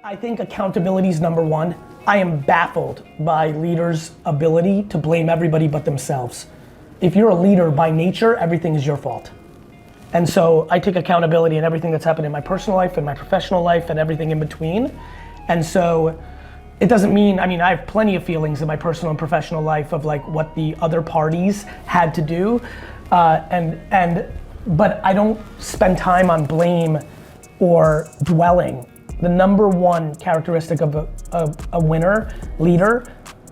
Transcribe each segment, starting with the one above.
I think accountability is number one. I am baffled by leaders' ability to blame everybody but themselves. If you're a leader by nature, everything is your fault. And so I take accountability in everything that's happened in my personal life and my professional life and everything in between. And so it doesn't mean, I have plenty of feelings in my personal and professional life of like what the other parties had to do. But I don't spend time on blame or dwelling. The number one characteristic of a winner leader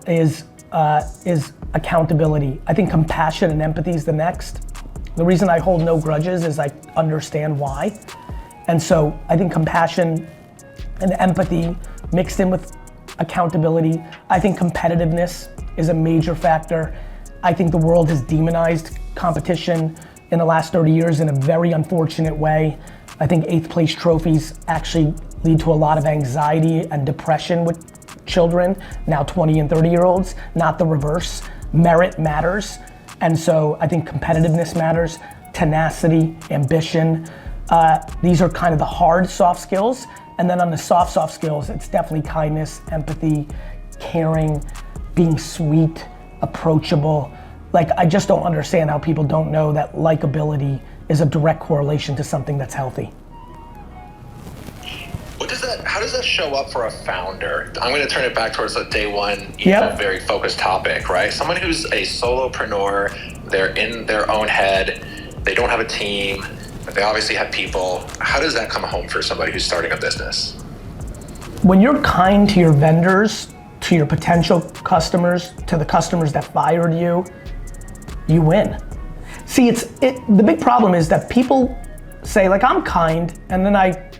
is accountability. I think compassion and empathy is the next. The reason I hold no grudges is I understand why. And so I think compassion and empathy mixed in with accountability. I think competitiveness is a major factor. I think the world has demonized competition in the last 30 years in a very unfortunate way. I think 8th place trophies actually lead to a lot of anxiety and depression with children, now 20 and 30-year-olds, not the reverse. Merit matters, and so I think competitiveness matters, tenacity, ambition. These are kind of the hard soft skills, and then on the soft skills, it's definitely kindness, empathy, caring, being sweet, approachable. Like, I just don't understand how people don't know that likability is a direct correlation to something that's healthy. How does that show up for a founder? I'm going to turn it back towards the day one, very focused topic, right? Someone who's a solopreneur, they're in their own head, they don't have a team, but they obviously have people. How does that come home for somebody who's starting a business? When you're kind to your vendors, to your potential customers, to the customers that fired you, you win. See, the big problem is that people say, like, I'm kind, and then I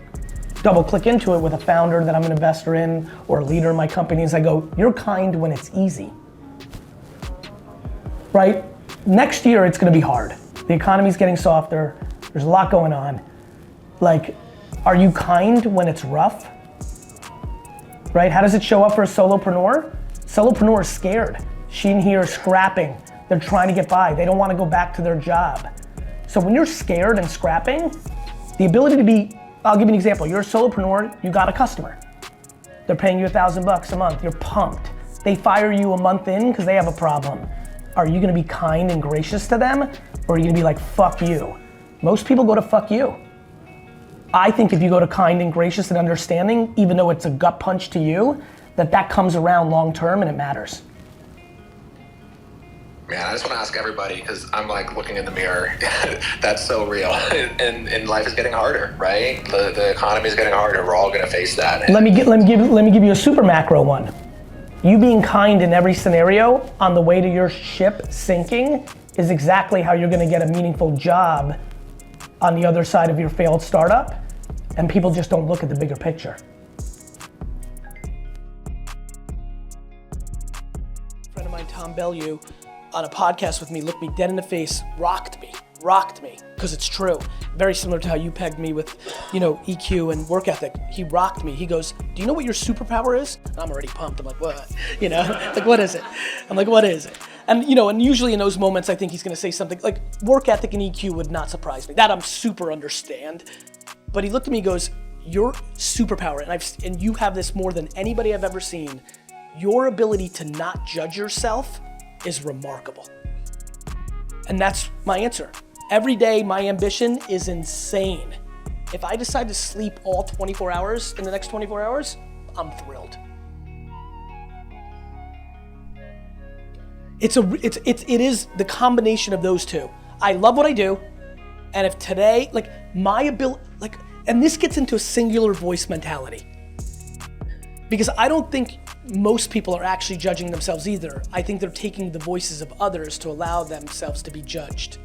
double click into it with a founder that I'm an investor in or a leader in my companies. I go, you're kind when it's easy, right? Next year, it's gonna be hard. The economy's getting softer. There's a lot going on. Like, are you kind when it's rough? Right, how does it show up for a solopreneur? Solopreneur is scared. She and he are scrapping. They're trying to get by. They don't wanna go back to their job. So when you're scared and scrapping, the ability to be, I'll give you an example. You're a solopreneur, you got a customer. They're paying you $1,000 a month, you're pumped. They fire you a month in because they have a problem. Are you gonna be kind and gracious to them? Or are you gonna be like, fuck you? Most people go to fuck you. I think if you go to kind and gracious and understanding, even though it's a gut punch to you, that comes around long term and it matters. Man, I just want to ask everybody, because I'm like looking in the mirror. That's so real. And life is getting harder, right? The economy is getting harder. We're all going to face that. Let me give you a super macro one. You being kind in every scenario on the way to your ship sinking is exactly how you're going to get a meaningful job on the other side of your failed startup, and people just don't look at the bigger picture. A friend of mine, Tom Bellew, on a podcast with me, looked me dead in the face, rocked me, because it's true. Very similar to how you pegged me with, EQ and work ethic. He rocked me. He goes, do you know what your superpower is? And I'm already pumped. I'm like, what? Like, what is it? I'm like, what is it? And and usually in those moments, I think he's gonna say something like work ethic and EQ would not surprise me. That I'm super understand. But he looked at me and goes, your superpower, and you have this more than anybody I've ever seen, your ability to not judge yourself is remarkable. And that's my answer. Every day, my ambition is insane. If I decide to sleep all 24 hours in the next 24 hours, I'm thrilled. It is the combination of those two. I love what I do, and if today, my ability, and this gets into a singular voice mentality. Because I don't think most people are actually judging themselves either. I think they're taking the voices of others to allow themselves to be judged.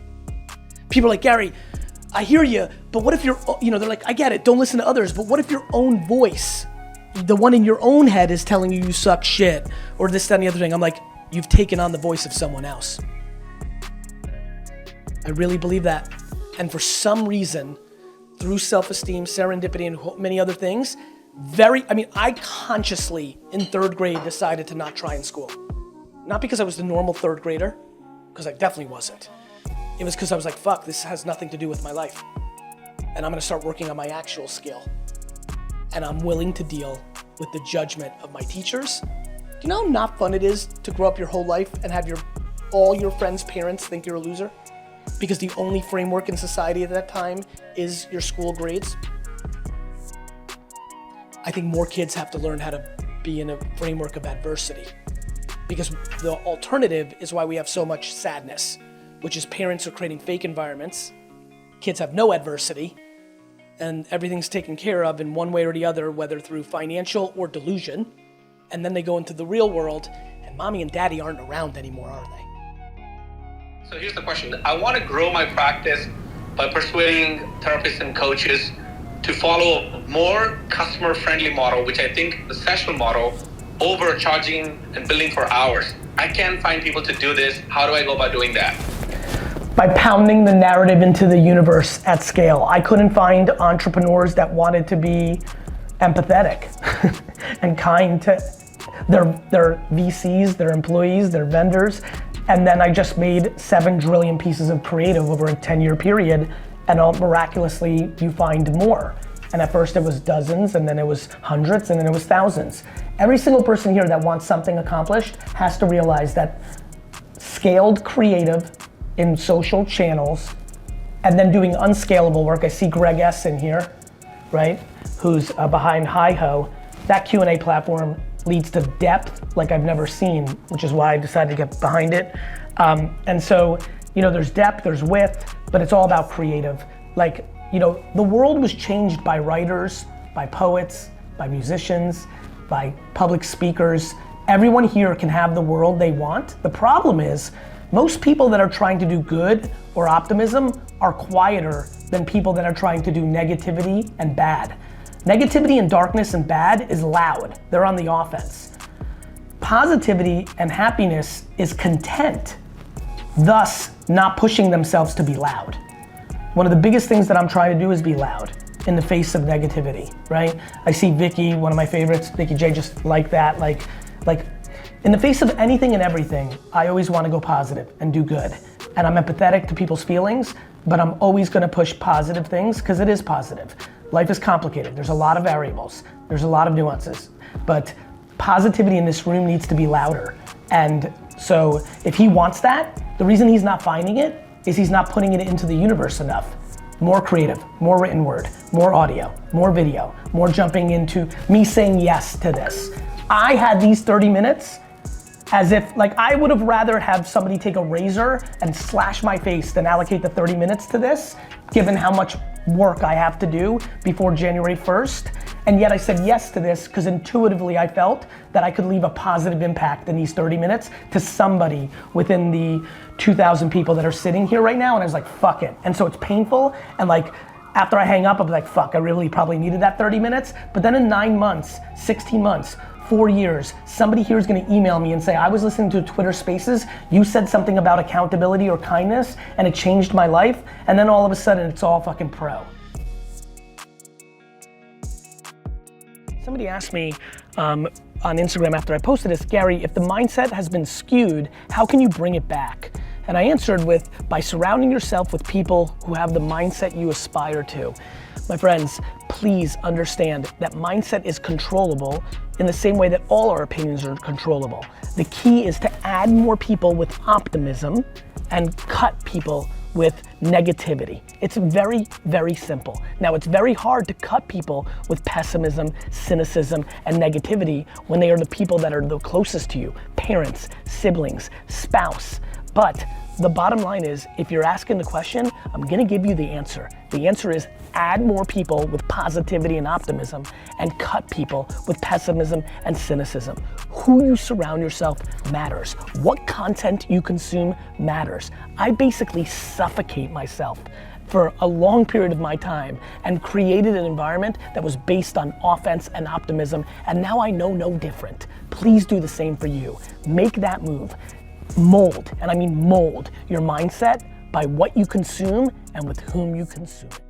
People are like, Gary, I hear you, but what if they're like, I get it, don't listen to others, but what if your own voice, the one in your own head is telling you suck shit, or this, that, and the other thing? I'm like, you've taken on the voice of someone else. I really believe that. And for some reason, through self-esteem, serendipity, and many other things, I consciously in 3rd grade decided to not try in school. Not because I was the normal 3rd grader, because I definitely wasn't. It was because I was like, fuck, this has nothing to do with my life. And I'm gonna start working on my actual skill. And I'm willing to deal with the judgment of my teachers. Do you know how not fun it is to grow up your whole life and have all your friends' parents think you're a loser? Because the only framework in society at that time is your school grades. I think more kids have to learn how to be in a framework of adversity, because the alternative is why we have so much sadness, which is parents are creating fake environments, kids have no adversity, and everything's taken care of in one way or the other, whether through financial or delusion, and then they go into the real world, and mommy and daddy aren't around anymore, are they? So here's the question. I want to grow my practice by persuading therapists and coaches to follow a more customer-friendly model, which I think the session model, over charging and billing for hours. I can't find people to do this. How do I go about doing that? By pounding the narrative into the universe at scale. I couldn't find entrepreneurs that wanted to be empathetic and kind to their VCs, their employees, their vendors. And then I just made 7 trillion pieces of creative over a 10-year period, and miraculously you find more. And at first it was dozens, and then it was hundreds, and then it was thousands. Every single person here that wants something accomplished has to realize that scaled creative in social channels and then doing unscalable work. I see Greg S in here, right? Who's behind Hi-Ho. That Q&A platform leads to depth like I've never seen, which is why I decided to get behind it. And so, there's depth, there's width, but it's all about creative. The world was changed by writers, by poets, by musicians, by public speakers. Everyone here can have the world they want. The problem is, most people that are trying to do good or optimism are quieter than people that are trying to do negativity and bad. Negativity and darkness and bad is loud. They're on the offense. Positivity and happiness is content, thus not pushing themselves to be loud. One of the biggest things that I'm trying to do is be loud in the face of negativity, right? I see Vicky, one of my favorites, Vicky J, just like that, like in the face of anything and everything, I always want to go positive and do good. And I'm empathetic to people's feelings, but I'm always going to push positive things because it is positive. Life is complicated. There's a lot of variables. There's a lot of nuances, but positivity in this room needs to be louder. And so if he wants that, the reason he's not finding it is he's not putting it into the universe enough. More creative, more written word, more audio, more video, more jumping into me saying yes to this. I had these 30 minutes as if, I would have rather have somebody take a razor and slash my face than allocate the 30 minutes to this, given how much work I have to do before January 1st. And yet I said yes to this because intuitively I felt that I could leave a positive impact in these 30 minutes to somebody within the 2,000 people that are sitting here right now. And I was like, fuck it. And so it's painful. And after I hang up, I'll be like, fuck, I really probably needed that 30 minutes. But then in 9 months, 16 months, 4 years, somebody here is gonna email me and say, I was listening to Twitter Spaces, you said something about accountability or kindness, and it changed my life, and then all of a sudden it's all fucking pro. Somebody asked me on Instagram after I posted this, Gary, if the mindset has been skewed, how can you bring it back? And I answered by surrounding yourself with people who have the mindset you aspire to. My friends, please understand that mindset is controllable in the same way that all our opinions are controllable. The key is to add more people with optimism and cut people with negativity. It's very, very simple. Now, it's very hard to cut people with pessimism, cynicism, and negativity when they are the people that are the closest to you, parents, siblings, spouse. But the bottom line is, if you're asking the question, I'm gonna give you the answer. The answer is add more people with positivity and optimism and cut people with pessimism and cynicism. Who you surround yourself matters. What content you consume matters. I basically suffocate myself for a long period of my time and created an environment that was based on offense and optimism, and now I know no different. Please do the same for you. Make that move. Mold, and I mean mold, your mindset by what you consume and with whom you consume it.